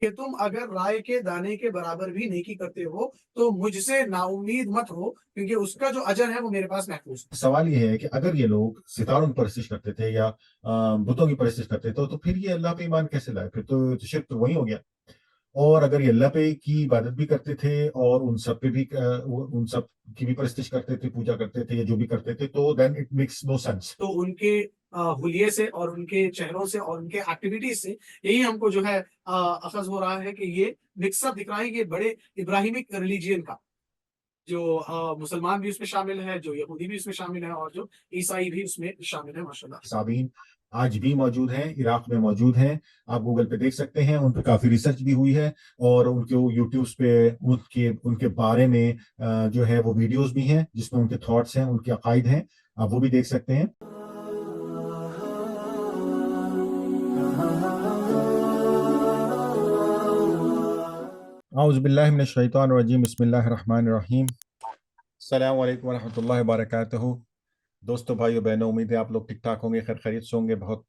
کہ تم اگر رائے کے دانے کے برابر بھی نیکی کرتے ہو تو مجھ سے نا امید مت ہو، کیونکہ اس کا جو اجر ہے وہ میرے پاس محفوظ ہے۔ سوال یہ ہے کہ اگر یہ لوگ ستاروں کی پرستش کرتے تھے یا بتوں کی پرستش کرتے تھے تو پھر یہ اللہ پہ ایمان کیسے لائے؟ پھر تو شرک تو وہی ہو گیا۔ اور اگر یہ اللہ پہ کی عبادت بھی کرتے تھے اور ان سب پہ بھی ان سب کی بھی پرستش کرتے تھے، پوجا کرتے تھے یا جو بھی کرتے تھے، تو then it makes no sense. تو ان کے حلیے سے اور ان کے چہروں سے اور ان کے ایکٹیویٹیز سے یہی ہم کو جو ہے اخذ ہو رہا ہے کہ یہ مکس اپ دکھ رہا ہے، یہ بڑے ابراہیمک ریلیجین کا، جو مسلمان بھی اس میں شامل ہے، جو یہودی بھی اس میں شامل ہے، اور جو عیسائی بھی اس میں شامل ہے، ماشاءاللہ۔ صابین آج بھی موجود ہیں، عراق میں موجود ہیں، آپ گوگل پہ دیکھ سکتے ہیں، ان پہ کافی ریسرچ بھی ہوئی ہے، اور ان کے یوٹیوبس پہ ان کے بارے میں جو ہے وہ ویڈیوز بھی ہیں جس میں ان کے تھاٹس ہیں، ان کے عقائد ہیں، آپ وہ بھی دیکھ سکتے ہیں۔ اعوذ باللہ من الشیطان الرجیم، بسم اللہ الرحمن الرحیم۔ السلام علیکم ورحمۃ اللہ وبرکاتہ۔ دوستو، بھائیو، بہنوں، امید ہے آپ لوگ ٹھیک ٹھاک ہوں گے، خیر خیریت سے ہوں گے۔ بہت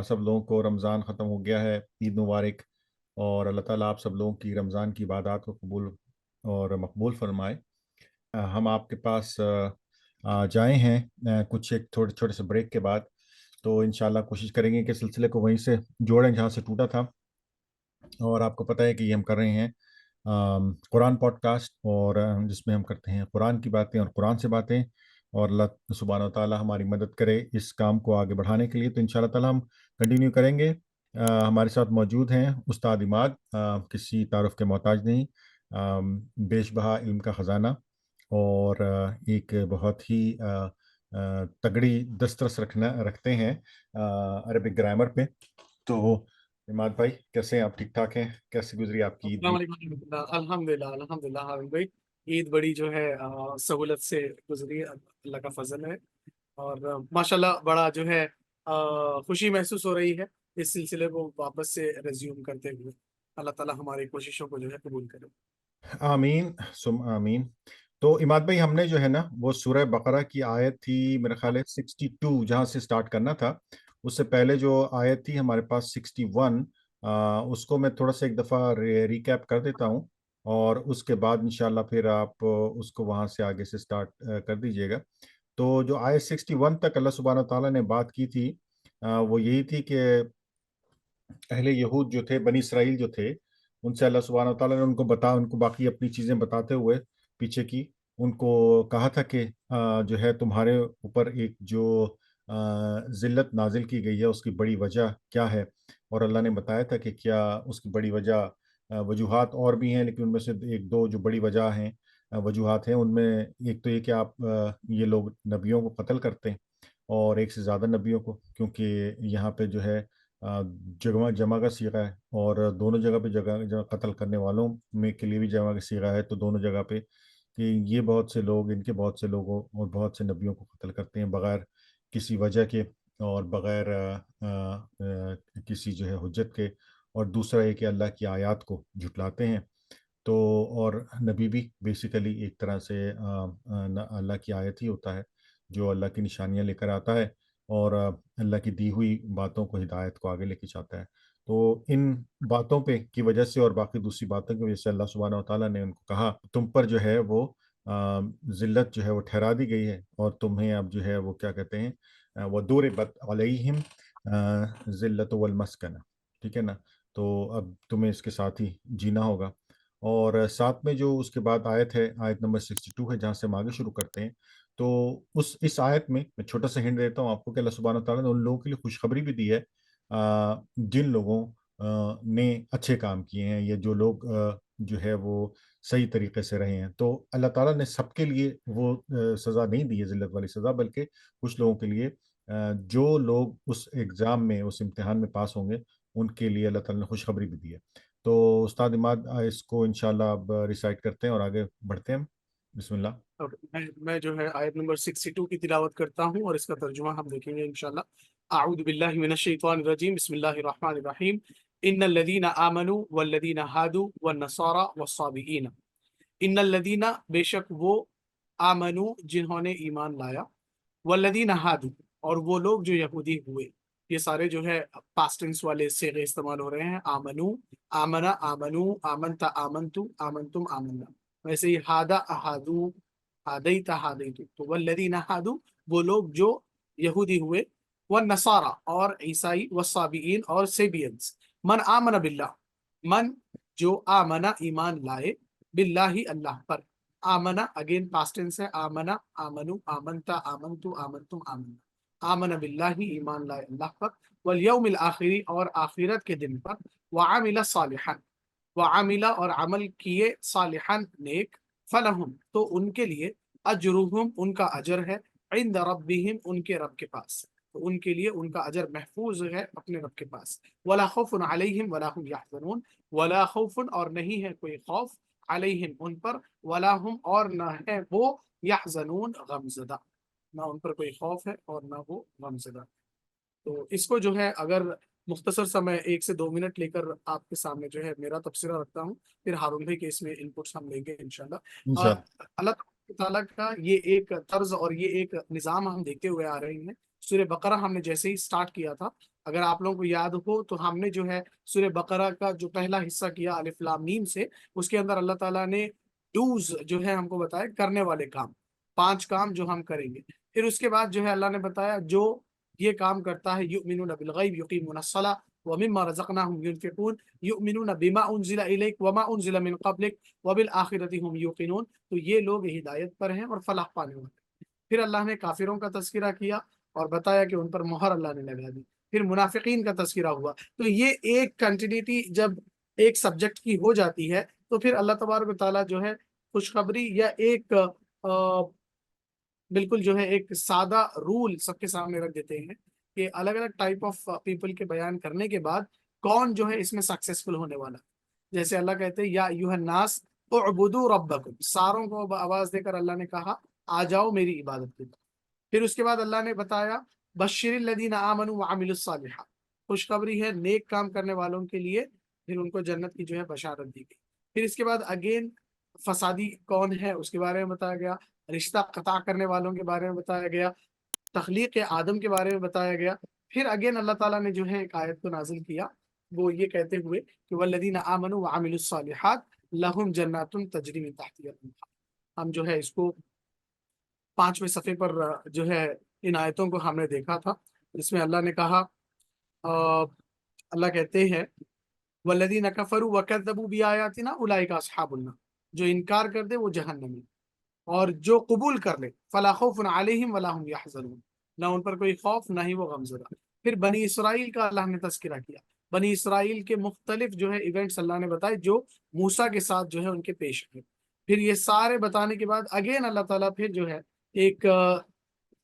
سب لوگوں کو رمضان ختم ہو گیا ہے، عید مبارک، اور اللہ تعالیٰ آپ سب لوگوں کی رمضان کی عبادات کو قبول اور مقبول فرمائے۔ ہم آپ کے پاس جائے ہیں کچھ ایک چھوٹے چھوٹے سے بریک کے بعد، تو انشاءاللہ کوشش کریں گے کہ سلسلے کو وہیں سے جوڑیں جہاں سے ٹوٹا تھا۔ اور آپ کو پتہ ہے کہ یہ ہم کر رہے ہیں قرآن پوڈ کاسٹ، اور جس میں ہم کرتے ہیں قرآن کی باتیں اور قرآن سے باتیں، اور اللہ سبحانہ و تعالیٰ ہماری مدد کرے اس کام کو آگے بڑھانے کے لیے، تو انشاءاللہ تعالیٰ ہم کنٹینیو کریں گے۔ ہمارے ساتھ موجود ہیں استاد عماد، کسی تعارف کے محتاج نہیں، بیش بہا علم کا خزانہ، اور ایک بہت ہی تگڑی دسترس رکھتے ہیں عربک گرامر پہ۔ تو عماد بھائی، کیسے ہیں آپ؟ ٹھیک ٹھاک ہیں؟ کیسے گزری آپ کی عید السلام بھی؟ علیکم ورحمۃ اللہ۔ الحمدللہ الحمدللہ حامد بھائی، عید بڑی جو ہے سہولت سے گزری، اللہ کا فضل ہے، اور ماشاءاللہ بڑا جو ہے خوشی محسوس ہو رہی ہے اس سلسلے کو واپس سے ریزیوم کرتے ہوئے۔ اللہ تعالیٰ ہماری کوششوں کو جو ہے قبول کرے۔ آمین سم آمین۔ تو عماد بھائی، ہم نے جو ہے نا وہ سورہ بقرہ کی آیت تھی میرے خیال ہے 62 جہاں سے سٹارٹ کرنا تھا، اس سے پہلے جو آیت تھی ہمارے پاس 61، اس کو میں تھوڑا سا ایک دفعہ ریکیپ کر دیتا ہوں، اور اس کے بعد انشاءاللہ پھر آپ اس کو وہاں سے آگے سے سٹارٹ کر دیجئے گا۔ تو جو آیت 61 تک اللہ سبحانہ تعالیٰ نے بات کی تھی، وہ یہی تھی کہ اہل یہود جو تھے، بنی اسرائیل جو تھے، ان سے اللہ سبحانہ وتعالیٰ نے ان کو باقی اپنی چیزیں بتاتے ہوئے پیچھے کی ان کو کہا تھا کہ جو ہے تمہارے اوپر ایک جو ذلت نازل کی گئی ہے اس کی بڑی وجہ کیا ہے، اور اللہ نے بتایا تھا کہ کیا اس کی بڑی وجہ، وجوہات اور بھی ہیں لیکن ان میں سے ایک دو جو بڑی وجہ ہیں، وجوہات ہیں، ان میں ایک تو یہ کہ آپ یہ لوگ نبیوں کو قتل کرتے ہیں، اور ایک سے زیادہ نبیوں کو، کیونکہ یہاں پہ جو ہے جمع کا صیغہ ہے، اور دونوں جگہ پہ جگہ قتل کرنے والوں میں کے لیے بھی جمع کا صیغہ ہے، تو دونوں جگہ پہ کہ یہ بہت سے لوگ ان کے بہت سے لوگوں اور بہت سے نبیوں کو قتل کرتے ہیں بغیر کسی وجہ کے، اور بغیر کسی جو ہے حجت کے، اور دوسرا یہ کہ اللہ کی آیات کو جھٹلاتے ہیں۔ تو اور نبی بھی بیسیکلی ایک طرح سے اللہ کی آیت ہی ہوتا ہے جو اللہ کی نشانیاں لے کر آتا ہے، اور اللہ کی دی ہوئی باتوں کو، ہدایت کو آگے لے کے چاہتا ہے۔ تو ان باتوں پہ کی وجہ سے اور باقی دوسری باتوں کی وجہ سے اللہ سبحانہ وتعالیٰ نے ان کو کہا تم پر جو ہے وہ ذلت جو ہے وہ ٹھہرا دی گئی ہے، اور تمہیں اب جو ہے وہ کیا کہتے ہیں، وہ ضربت علیہم ذلت والمسکنہ، ٹھیک ہے نا؟ تو اب تمہیں اس کے ساتھ ہی جینا ہوگا۔ اور ساتھ میں جو اس کے بعد آیت ہے، آیت نمبر 62 ہے، جہاں سے ہم آگے شروع کرتے ہیں، تو اس آیت میں چھوٹا سا ہنٹ دیتا ہوں آپ کو کہ اللہ سبحانہ تعالیٰ نے ان لوگوں کے لیے خوشخبری بھی دی ہے جن لوگوں نے اچھے کام کیے ہیں، یا جو لوگ جو ہے وہ صحیح طریقے سے رہے ہیں۔ تو اللہ تعالیٰ نے سب کے لیے وہ سزا نہیں دی ہے، ذلت والی سزا، بلکہ کچھ لوگوں کے لیے جو لوگ اس ایگزام میں، اس امتحان میں پاس ہوں گے، ان کے لیے اللہ تعالیٰ نے خوشخبری بھی دی ہے۔ تو استاد عماد اس کو انشاءاللہ اب ریسائٹ کرتے ہیں اور آگے بڑھتے ہیں۔ بسم اللہ۔ میں جو ہے آیت نمبر 62 کی تلاوت کرتا ہوں اور اس کا ترجمہ ہم دیکھیں گے انشاءاللہ۔ اعوذ باللہ من الشیطان الرجیم، بسم اللہ الرحمن الرحیم۔ ان الذین آمنوا والذین ہادوا والنصارى والصابئین، ان الذین بے شک وہ، آمنو جنہوں نے ایمان لایا، والذین ہادوا اور وہ لوگ جو یہودی ہوئے، یہ سارے جو ہے پاسٹ ٹینس والے صیغے استعمال ہو رہے ہیں. آمنو، آمنا، آمنو، آمنتا، آمنتو، آمنتم، آمنا. ویسے ہی ہادا، احادو، ہادیتا، ہادیتو. تو والذین ہادو وہ لوگ جو یہودی ہوئے، والنصارى اور عیسائی، والصابئین اور سیبینز. من آمن باللہ، من جو آمنا ایمان لائے، باللہ اللہ پر. آمنا اگین پاسٹ ٹینس ہے، آمنا، آمنو، آمنتا، آمنتو، آمنتم، آمنا. آمن باللہ ایمان لائے اللہ پر، والیوم الآخری اور آخرت کے دن پر، وعمل صالحا وعمل اور عمل کیے، صالحا نیک، فلہم تو ان کے لیے، اجرہم ان کا اجر ہے، عند ربہم ان کے رب کے پاس. تو ان کے لیے ان کا اجر محفوظ ہے اپنے رب کے پاس. ولا خوف علیہم ولا هم یحزنون، ولا خوف اور نہیں ہے کوئی خوف، علیہم ان پر، ولا هم اور نہ ہے وہ، یحزنون غمزدہ، نہ ان پر کوئی خوف ہے اور نہ وہ غمزدہ. تو اس کو جو ہے اگر مختصر سا میں 1 سے 2 منٹ لے کر آپ کے سامنے جو ہے میرا تبصرہ رکھتا ہوں، پھر ہارون بھائی کے اس میں انپٹس ہم لیں گے انشاءاللہ. انشاءاللہ. اللہ تعالیٰ کا یہ ایک طرز اور یہ ایک نظام ہم دیکھتے ہوئے آ رہے ہیں. سورہ بقرہ ہم نے جیسے ہی سٹارٹ کیا تھا، اگر آپ لوگوں کو یاد ہو تو ہم نے جو ہے سورہ بقرہ کا جو پہلا حصہ کیا الف لام میم سے، اس کے اندر اللہ تعالیٰ نے ڈوز جو ہے ہم کو بتایا، کرنے والے کام، 5 کام جو ہم کریں گے. پھر اس کے بعد جو ہے اللہ نے بتایا جو یہ کام کرتا ہے، یؤمنون بالغیب، یقیمون الصلاۃ، ومما رزقناہم ينفقون، یؤمنون بما انزل الیک وما انزل من قبلک وبالآخرۃ هم یوقنون. تو یہ لوگ ہدایت پر ہیں اور فلاح پانے والے ہیں. پھر اللہ نے کافروں کا تذکرہ کیا اور بتایا کہ ان پر مہر اللہ نے لگا دی. پھر منافقین کا تذکرہ ہوا. تو یہ ایک کنٹینیوٹی جب ایک سبجیکٹ کی ہو جاتی ہے تو پھر اللہ تبارک و تعالیٰ جو ہے خوشخبری یا ایک بالکل جو ہے ایک سادہ رول سب کے سامنے رکھ دیتے ہیں کہ الگ الگ ٹائپ آف پیپل کے بیان کرنے کے بعد کون جو ہے اس میں سکسیسفل ہونے والا. جیسے اللہ کہتے ہیں یا ایھا الناس اعبدوا ربکم، ساروں کو آواز دے کر اللہ نے کہا آ جاؤ میری عبادت کی. پھر اس کے بعد اللہ نے بتایا بشر الذین آمنوا وعملوا الصالحات، خوشخبری ہے نیک کام کرنے والوں کے لیے، پھر ان کو جنت کی جو ہے بشارت دی گئی. پھر اس کے بعد اگین فسادی کون ہے اس کے بارے میں بتایا گیا، رشتہ قطع کرنے والوں کے بارے میں بتایا گیا، تخلیق آدم کے بارے میں بتایا گیا. پھر اگین اللہ تعالیٰ نے جو ہے ایک آیت کو نازل کیا، وہ یہ کہتے ہوئے کہ والذین آمنوا وعملوا الصالحات لہم جنات تجری من تحتها الانہار. ہم جو ہے اس کو 5ویں صفحے پر جو ہے ان آیتوں کو ہم نے دیکھا تھا. اس میں اللہ نے کہا اللہ کہتے ہیں والذین کفروا وکذبوا بآیاتنا اولئک اصحاب النار، جو انکار کر دے وہ جہنمی، اور جو قبول کر لے فلا خوف علیہم ولا هم یحزنون، نہ ان پر کوئی خوف نہ ہی وہ غمزدہ. پھر بنی اسرائیل کا اللہ نے تذکرہ کیا، بنی اسرائیل کے مختلف جو ہے ایونٹس اللہ نے بتائے جو موسیٰ کے ساتھ جو ہے ان کے پیش آئے. پھر یہ سارے بتانے کے بعد اگین اللہ تعالیٰ پھر جو ہے ایک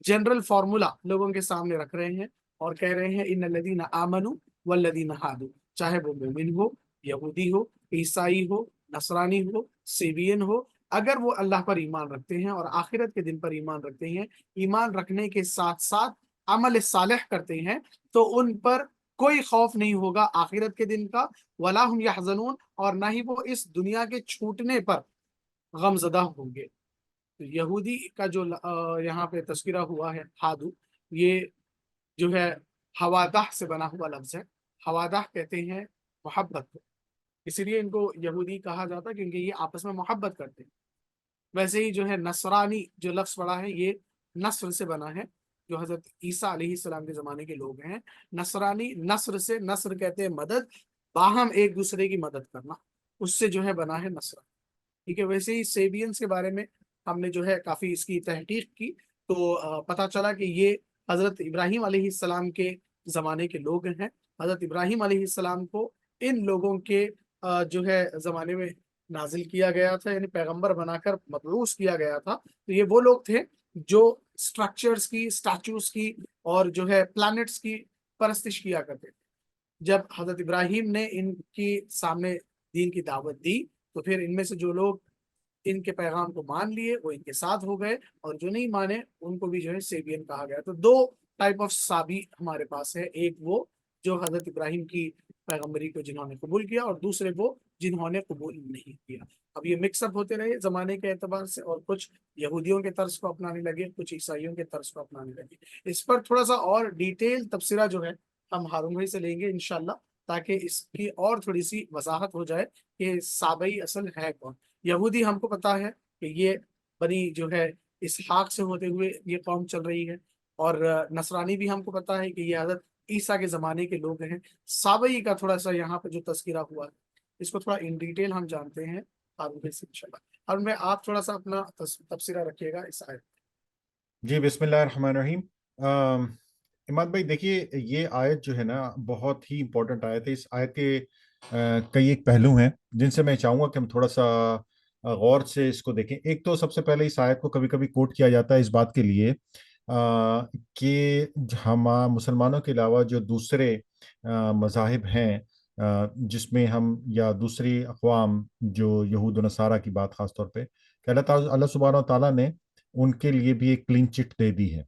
جنرل فارمولا لوگوں کے سامنے رکھ رہے ہیں اور کہہ رہے ہیں ان الذین آمنوا والذین ہادوا، چاہے وہ مومن ہو، یہودی ہو، عیسائی ہو، نصرانی ہو، سیبین ہو، اگر وہ اللہ پر ایمان رکھتے ہیں اور آخرت کے دن پر ایمان رکھتے ہیں، ایمان رکھنے کے ساتھ ساتھ عمل صالح کرتے ہیں، تو ان پر کوئی خوف نہیں ہوگا آخرت کے دن کا، ولا هم یحزنون، اور نہ ہی وہ اس دنیا کے چھوٹنے پر غمزدہ ہوں گے. تو یہودی کا جو یہاں پہ تذکرہ ہوا ہے ہادو، یہ جو ہے ہوادہ سے بنا ہوا لفظ ہے. ہوادہ کہتے ہیں محبت کو، اسی لیے ان کو یہودی کہا جاتا ہے کیونکہ یہ آپس میں محبت کرتے ہیں. ویسے ہی جو ہے نصرانی جو لفظ پڑا ہے یہ نصر سے بنا ہے، جو حضرت عیسیٰ علیہ السلام کے زمانے کے لوگ ہیں. نصرانی نصر سے، نصر کہتے ہیں مدد، باہم ایک دوسرے کی مدد کرنا، اس سے جو ہے بنا ہے نصر. ٹھیک ہے. ویسے ہی سیبینز کے بارے میں ہم نے جو ہے کافی اس کی تحقیق کی تو پتہ چلا کہ یہ حضرت ابراہیم علیہ السلام کے زمانے کے لوگ ہیں. حضرت ابراہیم علیہ السلام کو ان لوگوں کے جو ہے زمانے میں نازل کیا گیا تھا، یعنی پیغمبر بنا کر مبعوث کیا گیا تھا. تو یہ وہ لوگ تھے جو سٹرکچرز کی، سٹیچوز کی اور جو ہے پلانٹس کی پرستش کیا کرتے تھے. جب حضرت ابراہیم نے ان کی سامنے دین کی دعوت دی تو پھر ان میں سے جو لوگ ان کے پیغام کو مان لیے وہ ان کے ساتھ ہو گئے، اور جو نہیں مانے ان کو بھی جو ہے سیبین کہا گیا. تو 2 ٹائپ آف صابی ہمارے پاس ہے، ایک وہ جو حضرت ابراہیم کی پیغمبری کو جنہوں نے قبول کیا، اور دوسرے وہ جنہوں نے قبول نہیں کیا. اب یہ مکس اپ ہوتے رہے زمانے کے اعتبار سے، اور کچھ یہودیوں کے طرز کو اپنانے لگے، کچھ عیسائیوں کے طرز کو اپنانے لگے. اس پر تھوڑا سا اور ڈیٹیل تبصرہ جو ہے ہم ہارون بھائی سے لیں گے انشاءاللہ، تاکہ اس کی اور تھوڑی سی وضاحت ہو جائے کہ سابئی اصل ہے کون۔ یہودی ہم کو پتا ہے کہ یہ بنی جو ہے اسحاق سے ہوتے ہوئے یہ قوم چل رہی ہے، اور نصرانی بھی ہم کو پتا ہے کہ یہ حضرت عیسیٰ کے زمانے کے لوگ ہیں۔ سابئی کا تھوڑا سا یہاں پہ جو تذکرہ ہوا ہے اس کو تھوڑا ان ڈیٹیل ہم جانتے ہیں ہارون بھائی سے انشاءاللہ۔ اور میں آپ تھوڑا سا اپنا تبصرہ رکھیے گا اس آیت۔ جی بسم اللہ الرحمن الرحیم۔ اماد بھائی دیکھیے، یہ آیت جو ہے نا بہت ہی امپورٹنٹ آیت ہے۔ اس آیت کے کئی ایک پہلو ہیں جن سے میں چاہوں گا کہ ہم تھوڑا سا غور سے اس کو دیکھیں۔ ایک تو سب سے پہلے اس آیت کو کبھی کبھی کوٹ کیا جاتا ہے اس بات کے لیے کہ ہم مسلمانوں کے علاوہ جو دوسرے مذاہب ہیں جس میں ہم، یا دوسری اقوام جو یہود و نصارہ کی بات خاص طور پہ، کہ اللہ سبحانہ و تعالیٰ نے ان کے لیے بھی ایک کلین چٹ دے دی ہے،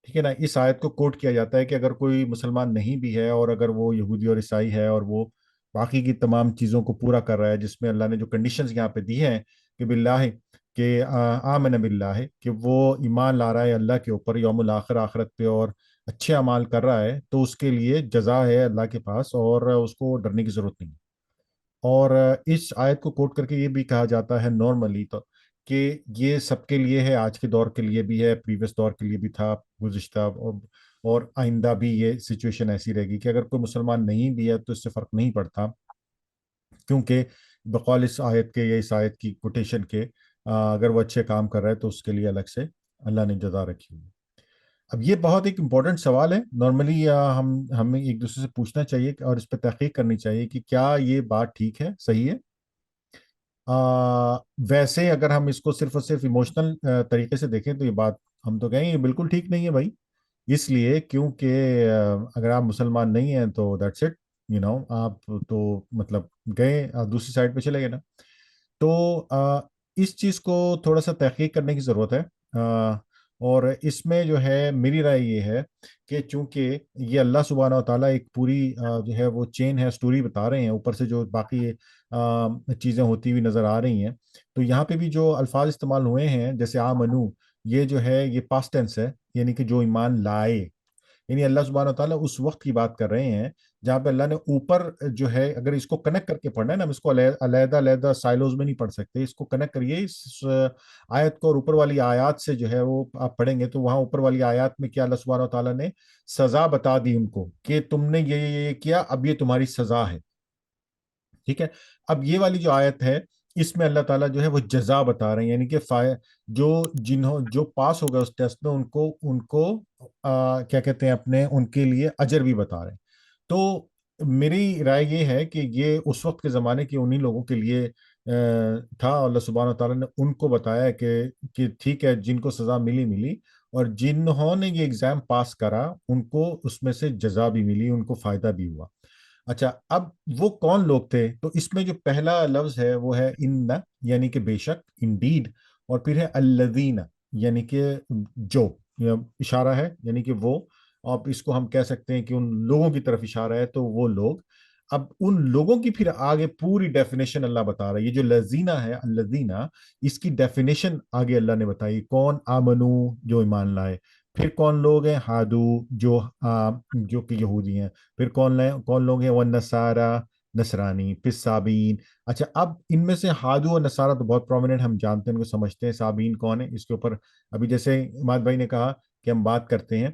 ٹھیک ہے نا۔ اس آیت کو کوٹ کیا جاتا ہے کہ اگر کوئی مسلمان نہیں بھی ہے اور اگر وہ یہودی اور عیسائی ہے اور وہ باقی کی تمام چیزوں کو پورا کر رہا ہے، جس میں اللہ نے جو کنڈیشنز یہاں پہ دی ہیں کہ باللہ، کہ آمن باللہ، کہ وہ ایمان لا رہا ہے اللہ کے اوپر، یوم الآخر، آخرت پہ، اور اچھے اعمال کر رہا ہے، تو اس کے لیے جزا ہے اللہ کے پاس اور اس کو ڈرنے کی ضرورت نہیں۔ اور اس آیت کو کوٹ کر کے یہ بھی کہا جاتا ہے نارملی تو کہ یہ سب کے لیے ہے، آج کے دور کے لیے بھی ہے، پریویس دور کے لیے بھی تھا، گزشتہ اور آئندہ بھی یہ سچویشن ایسی رہے گی کہ اگر کوئی مسلمان نہیں بھی ہے تو اس سے فرق نہیں پڑتا، کیونکہ بقول اس آیت کے یا اس آیت کی کوٹیشن کے اگر وہ اچھے کام کر رہا ہے تو اس کے لیے الگ سے اللہ نے جزا رکھی ہوئی۔ اب یہ بہت ایک امپورٹنٹ سوال ہے، نارملی ہمیں ایک دوسرے سے پوچھنا چاہیے اور اس پہ تحقیق کرنی چاہیے کہ کیا یہ بات ٹھیک ہے، صحیح ہے۔ ویسے اگر ہم اس کو صرف اور صرف ایموشنل طریقے سے دیکھیں تو یہ بات ہم تو کہیں یہ بالکل ٹھیک نہیں ہے بھائی، اس لیے کیونکہ اگر آپ مسلمان نہیں ہیں تو دیٹس اٹ، آپ تو مطلب گئے، دوسری سائڈ پہ چلے گئے نا۔ تو اس چیز کو تھوڑا سا تحقیق کرنے کی ضرورت ہے، اور اس میں جو ہے میری رائے یہ ہے کہ چونکہ یہ اللہ سبحانہ و تعالیٰ ایک پوری جو ہے وہ چین ہے، سٹوری بتا رہے ہیں، اوپر سے جو باقی چیزیں ہوتی ہوئی نظر آ رہی ہیں، تو یہاں پہ بھی جو الفاظ استعمال ہوئے ہیں جیسے آمنو، یہ جو ہے یہ پاسٹ ٹینس ہے، یعنی کہ جو ایمان لائے، یعنی اللہ سبحانہ و تعالیٰ اس وقت کی بات کر رہے ہیں جہاں پہ اللہ نے اوپر جو ہے، اگر اس کو کنیکٹ کر کے پڑھنا ہے نا، ہم اس کو علیحدہ علیحدہ سائلوز میں نہیں پڑھ سکتے، اس کو کنیکٹ کریے اس آیت کو اور اوپر والی آیات سے جو ہے وہ آپ پڑھیں گے تو وہاں اوپر والی آیات میں کیا اللہ سبحانہ و تعالیٰ نے سزا بتا دی ان کو کہ تم نے یہ کیا، اب یہ تمہاری سزا ہے، ٹھیک ہے۔ اب یہ والی جو آیت ہے اس میں اللہ تعالیٰ جو ہے وہ جزا بتا رہے ہیں، یعنی کہ جو پاس ہو گئے اس ٹیسٹ میں ان کو کیا کہتے ہیں، ان کے لیے اجر بھی بتا رہے ہیں۔ تو میری رائے یہ ہے کہ یہ اس وقت کے زمانے کے انہی لوگوں کے لیے تھا، اللہ سبحانہ و تعالیٰ نے ان کو بتایا کہ ٹھیک ہے، جن کو سزا ملی، اور جنہوں نے یہ ایگزام پاس کرا ان کو اس میں سے جزا بھی ملی، ان کو فائدہ بھی ہوا۔ اچھا، اب وہ کون لوگ تھے؟ تو اس میں جو پہلا لفظ ہے وہ ہے ان، یعنی کہ بے شک، انڈیڈ، اور پھر ہے الذین، یعنی کہ جو، اشارہ ہے یعنی کہ وہ، اب اس کو ہم کہہ سکتے ہیں کہ ان لوگوں کی طرف اشارہ ہے، تو وہ لوگ۔ اب ان لوگوں کی پھر آگے پوری ڈیفینیشن اللہ بتا رہا ہے، یہ جو لذینہ ہے، الذین، اس کی ڈیفینیشن آگے اللہ نے بتائی، کون؟ آمنو، جو ایمان لائے، پھر کون لوگ ہیں؟ ہادو، جو کہ یہودی ہیں، پھر کون لوگ ہیں؟ والنصارہ، نصرانی، پھر سابین۔ اچھا، اب ان میں سے ہادو اور نصارہ تو بہت پرومیننٹ، ہم جانتے ہیں، ان کو سمجھتے ہیں۔ سابین کون ہے؟ اس کے اوپر ابھی جیسے اماد بھائی نے کہا کہ ہم بات کرتے ہیں،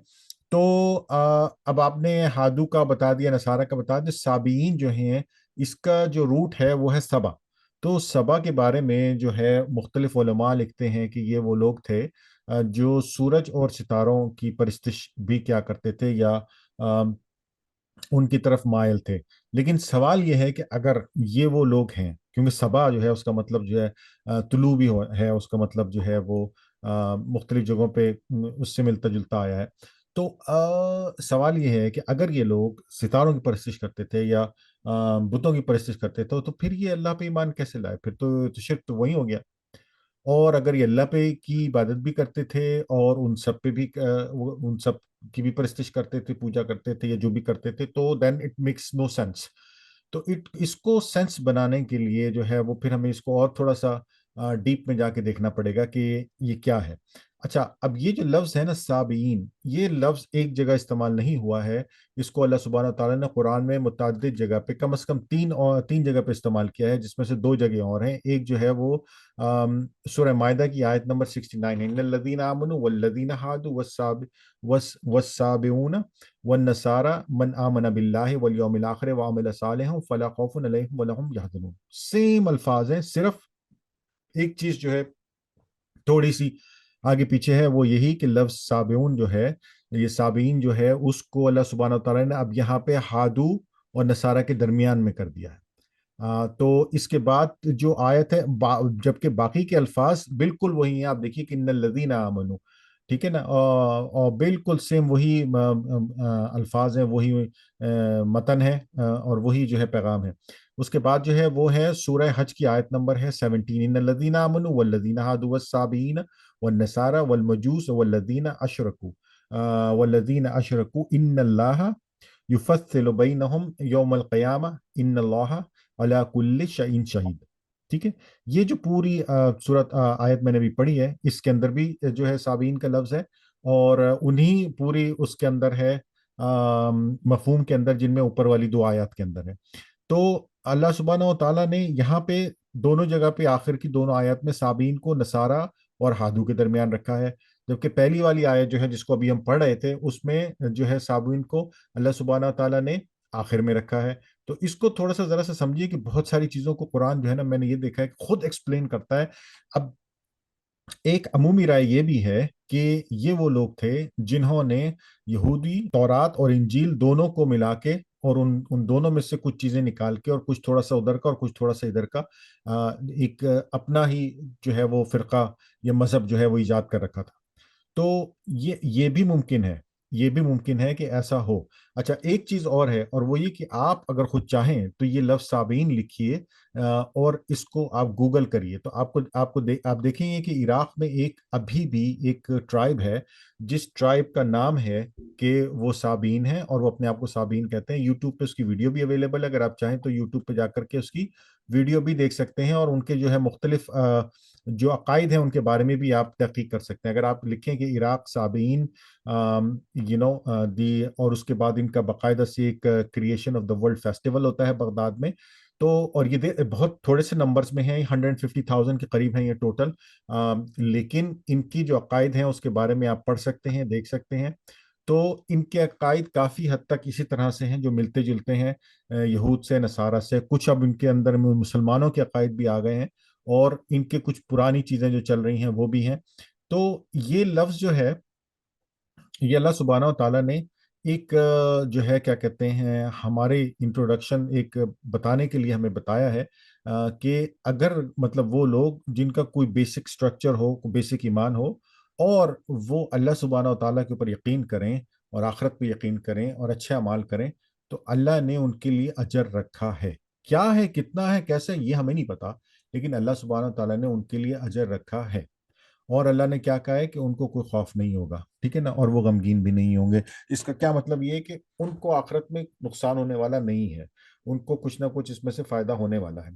تو اب آپ نے ہادو کا بتا دیا، نصارہ کا بتا دیا، سابین جو ہیں اس کا جو روٹ ہے وہ ہے سبا۔ تو سبا کے بارے میں جو ہے مختلف علماء لکھتے ہیں کہ یہ وہ لوگ تھے جو سورج اور ستاروں کی پرستش بھی کیا کرتے تھے، یا ان کی طرف مائل تھے۔ لیکن سوال یہ ہے کہ اگر یہ وہ لوگ ہیں، کیونکہ سبا جو ہے اس کا مطلب جو ہے طلوع بھی ہے، اس کا مطلب جو ہے وہ مختلف جگہوں پہ اس سے ملتا جلتا آیا ہے، تو سوال یہ ہے کہ اگر یہ لوگ ستاروں کی پرستش کرتے تھے یا بتوں کی پرستش کرتے تھے تو پھر یہ اللہ پہ ایمان کیسے لائے؟ پھر تو شرک تو وہی ہو گیا۔ اور اگر یہ اللہ پہ کی عبادت بھی کرتے تھے اور ان سب پہ بھی ان سب کی بھی پرستش کرتے تھے، پوجا کرتے تھے یا جو بھی کرتے تھے، تو then it makes no sense. تو اس کو سینس بنانے کے لیے جو ہے وہ پھر ہمیں اس کو اور تھوڑا سا ڈیپ میں جا کے دیکھنا پڑے گا کہ یہ کیا ہے۔ اچھا، اب یہ جو لفظ ہے نا سابعین، یہ لفظ ایک جگہ استعمال نہیں ہوا ہے، اس کو اللہ سبحانہ تعالیٰ نے قرآن میں متعدد جگہ پہ کم از کم تین جگہ پہ استعمال کیا ہے، جس میں سے دو جگہ اور ہیں۔ ایک جو ہے وہ سورہ مائدہ کی آیت نمبر 69 ہے، ان الذین آمنوا والذین ہادوا والسابعون والنصارى من آمن باللہ والیوم الآخر وعمل صالحا فلا خوف علیہم ولا هم یحزنون۔ سیم الفاظ ہیں، صرف ایک چیز جو ہے تھوڑی سی آگے پیچھے ہے، وہ یہی کہ لفظ سابعون جو ہے، یہ سابعین جو ہے، اس کو اللہ سبحانہ وتعالیٰ نے اب یہاں پہ ہادو اور نصارہ کے درمیان میں کر دیا ہے۔ تو اس کے بعد جو آیت ہے جبکہ باقی کے الفاظ بالکل وہی ہیں، آپ دیکھیے کہ ان الذین آمنو، ٹھیک ہے نا، اور بالکل سیم وہی الفاظ ہیں، وہی متن ہے، اور وہی جو ہے پیغام ہے۔ اس کے بعد جو ہے وہ ہے سورہ حج کی آیت نمبر ہے 17، ان الذین آمنوا والذین ہادوا والصابئین والنصارى والمجوس والذین اشرکوا ان اللہ یفصل بینہم یوم القیامہ ان اللہ علی کل شیء شہید۔ ٹھیک ہے، یہ جو پوری صورت آیت میں نے بھی پڑھی ہے، اس کے اندر بھی جو ہے صابئین کا لفظ ہے، اور انہی پوری اس کے اندر ہے مفہوم کے اندر، جن میں اوپر والی دو آیات کے اندر ہے۔ تو اللہ سبحانہ و تعالیٰ نے یہاں پہ دونوں جگہ پہ آخر کی دونوں آیات میں صابئین کو نصارہ اور ہادو کے درمیان رکھا ہے، جبکہ پہلی والی آیت جو ہے جس کو ابھی ہم پڑھ رہے تھے، اس میں جو ہے صابئین کو اللہ سبحانہ و تعالیٰ نے آخر میں رکھا ہے۔ تو اس کو تھوڑا سا ذرا سا سمجھیے کہ بہت ساری چیزوں کو قرآن جو ہے نا، میں نے یہ دیکھا ہے کہ خود ایکسپلین کرتا ہے۔ اب ایک عمومی رائے یہ بھی ہے کہ یہ وہ لوگ تھے جنہوں نے یہودی تورات اور انجیل دونوں کو ملا کے، اور ان دونوں میں سے کچھ چیزیں نکال کے، اور کچھ تھوڑا سا ادھر کا اور کچھ تھوڑا سا ادھر کا، ایک اپنا ہی جو ہے وہ فرقہ یا مذہب جو ہے وہ ایجاد کر رکھا تھا۔ تو یہ بھی ممکن ہے، یہ بھی ممکن ہے کہ ایسا ہو۔ اچھا، ایک چیز اور ہے، اور وہ یہ کہ آپ اگر خود چاہیں تو یہ لفظ صابئین لکھیے، اور اس کو آپ گوگل کریے، تو آپ دیکھیں گے کہ عراق میں ابھی بھی ایک ٹرائب ہے، جس ٹرائب کا نام ہے کہ وہ صابئین ہے، اور وہ اپنے آپ کو صابئین کہتے ہیں۔ یوٹیوب پہ اس کی ویڈیو بھی اویلیبل ہے، اگر آپ چاہیں تو یوٹیوب پہ جا کر کے اس کی ویڈیو بھی دیکھ سکتے ہیں، اور ان کے جو ہے مختلف جو عقائد ہیں ان کے بارے میں بھی آپ تحقیق کر سکتے ہیں۔ اگر آپ لکھیں کہ عراق صابئین دی، اور اس کے بعد ان کا باقاعدہ سے ایک creation of the world festival ہوتا ہے بغداد میں، تو اور یہ بہت تھوڑے سے نمبرز میں ہیں، 150,000 کے قریب ہیں یہ ٹوٹل، لیکن ان کی جو عقائد ہیں اس کے بارے میں آپ پڑھ سکتے ہیں، دیکھ سکتے ہیں۔ تو ان کے عقائد کافی حد تک اسی طرح سے ہیں، جو ملتے جلتے ہیں یہود سے، نصارہ سے۔ کچھ اب ان کے اندر میں مسلمانوں کے عقائد بھی آ گئے ہیں، اور ان کے کچھ پرانی چیزیں جو چل رہی ہیں وہ بھی ہیں۔ تو یہ لفظ جو ہے، یہ اللہ سبحانہ و تعالیٰ نے ایک جو ہے کیا کہتے ہیں، ہمارے انٹروڈکشن ایک بتانے کے لیے ہمیں بتایا ہے کہ اگر مطلب وہ لوگ جن کا کوئی بیسک سٹرکچر ہو، کوئی بیسک ایمان ہو، اور وہ اللہ سبحانہ و تعالیٰ کے اوپر یقین کریں، اور آخرت پہ یقین کریں، اور اچھے اعمال کریں، تو اللہ نے ان کے لیے اجر رکھا ہے۔ کیا ہے، کتنا ہے، کیسے، یہ ہمیں نہیں پتا، لیکن اللہ سبحانہ و تعالیٰ نے ان کے لیے اجر رکھا ہے۔ اور اللہ نے کیا کہا ہے کہ ان کو کوئی خوف نہیں ہوگا، ٹھیک ہے نا، اور وہ غمگین بھی نہیں ہوں گے۔ اس کا کیا مطلب یہ ہے کہ ان کو آخرت میں نقصان ہونے والا نہیں ہے، ان کو کچھ نہ کچھ اس میں سے فائدہ ہونے والا ہے۔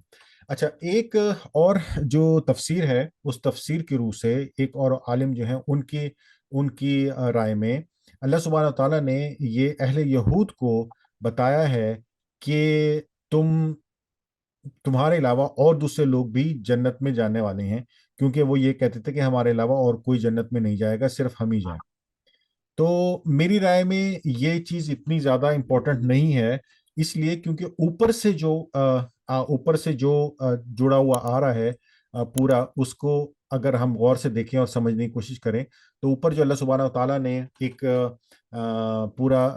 اچھا، ایک اور جو تفسیر ہے، اس تفسیر کی روح سے ایک اور عالم جو ہیں، ان کی رائے میں اللہ سبحانہ تعالیٰ نے یہ اہل یہود کو بتایا ہے کہ تمہارے علاوہ اور دوسرے لوگ بھی جنت میں جانے والے ہیں، کیونکہ وہ یہ کہتے تھے کہ ہمارے علاوہ اور کوئی جنت میں نہیں جائے گا، صرف ہم ہی جائیں۔ تو میری رائے میں یہ چیز اتنی زیادہ امپورٹنٹ نہیں ہے، اس لیے کیونکہ اوپر سے جو جڑا ہوا آ رہا ہے پورا، اس کو اگر ہم غور سے دیکھیں اور سمجھنے کی کوشش کریں، تو اوپر جو اللہ سبحانہ و تعالیٰ نے ایک پورا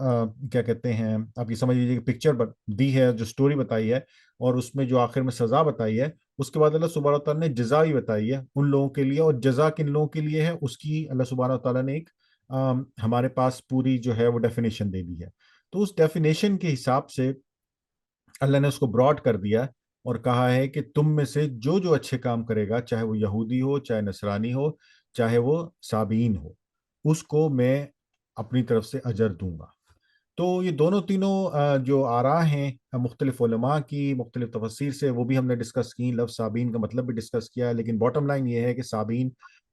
کیا کہتے ہیں، آپ یہ سمجھ لیجیے کہ پکچر دی ہے، جو سٹوری بتائی ہے، اور اس میں جو آخر میں سزا بتائی ہے، اس کے بعد اللہ سبحانہ و تعالیٰ نے جزا بھی بتائی ہے ان لوگوں کے لیے، اور جزا کن لوگوں کے لیے ہے اس کی اللہ سبحانہ و تعالیٰ نے ایک ہمارے پاس پوری جو ہے وہ ڈیفینیشن دے دی ہے۔ تو اس ڈیفینیشن کے حساب سے اللہ نے اس کو براڈ کر دیا، اور کہا ہے کہ تم میں سے جو جو اچھے کام کرے گا، چاہے وہ یہودی ہو، چاہے نصرانی ہو، چاہے وہ صابئین ہو، اس کو میں اپنی طرف سے اجر دوں گا۔ تو یہ دونوں تینوں جو آراء ہیں مختلف علماء کی، مختلف تفسیر سے، وہ بھی ہم نے ڈسکس کی، لفظ صابئین کا مطلب بھی ڈسکس کیا ہے، لیکن باٹم لائن یہ ہے کہ صابئین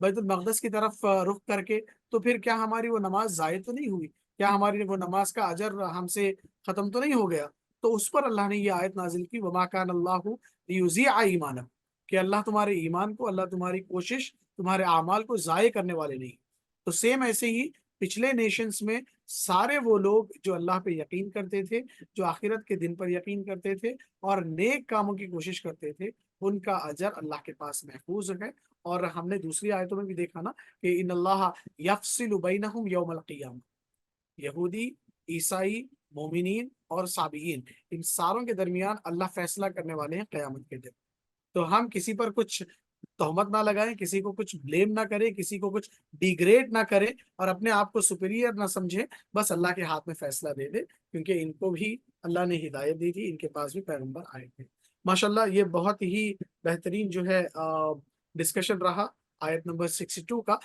بیت المقدس کی طرف رخ کر کے، تو پھر کیا ہماری وہ نماز ضائع تو نہیں ہوئی؟ کیا ہماری وہ نماز کا اجر ہم سے ختم تو نہیں ہو گیا؟ تو اس پر اللہ نے یہ آیت نازل کی، وما کان اللہ لیضیع ایمانکم، کہ اللہ تمہارے ایمان کو، اللہ تمہاری کوشش، تمہارے اعمال کو ضائع کرنے والے نہیں۔ تو سیم ایسے ہی پچھلے نیشنز میں سارے وہ لوگ جو اللہ پہ یقین کرتے تھے، جو آخرت کے دن پر یقین کرتے تھے اور نیک کاموں کی کوشش کرتے تھے، ان کا اجر اللہ کے پاس محفوظ ہے۔ اور ہم نے دوسری آیتوں میں بھی دیکھا نا کہ ان اللہ یفصل بینہم یوم القیامہ، یہودی، عیسائی، مومنین اور صابئین، ان ساروں کے درمیان اللہ فیصلہ کرنے والے ہیں قیامت کے دن۔ تو ہم کسی پر کچھ تہمت نہ لگائیں، کسی کو کچھ بلیم نہ کریں، کسی کو کچھ ڈیگریڈ نہ کریں اور اپنے آپ کو سپیریئر نہ سمجھیں، بس اللہ کے ہاتھ میں فیصلہ دے دے، کیونکہ ان کو بھی اللہ نے ہدایت دی تھی، ان کے پاس بھی پیغمبر آئے تھے۔ ماشاءاللہ یہ بہت ہی بہترین جو ہے ڈسکشن رہا آیت نمبر 62 کا۔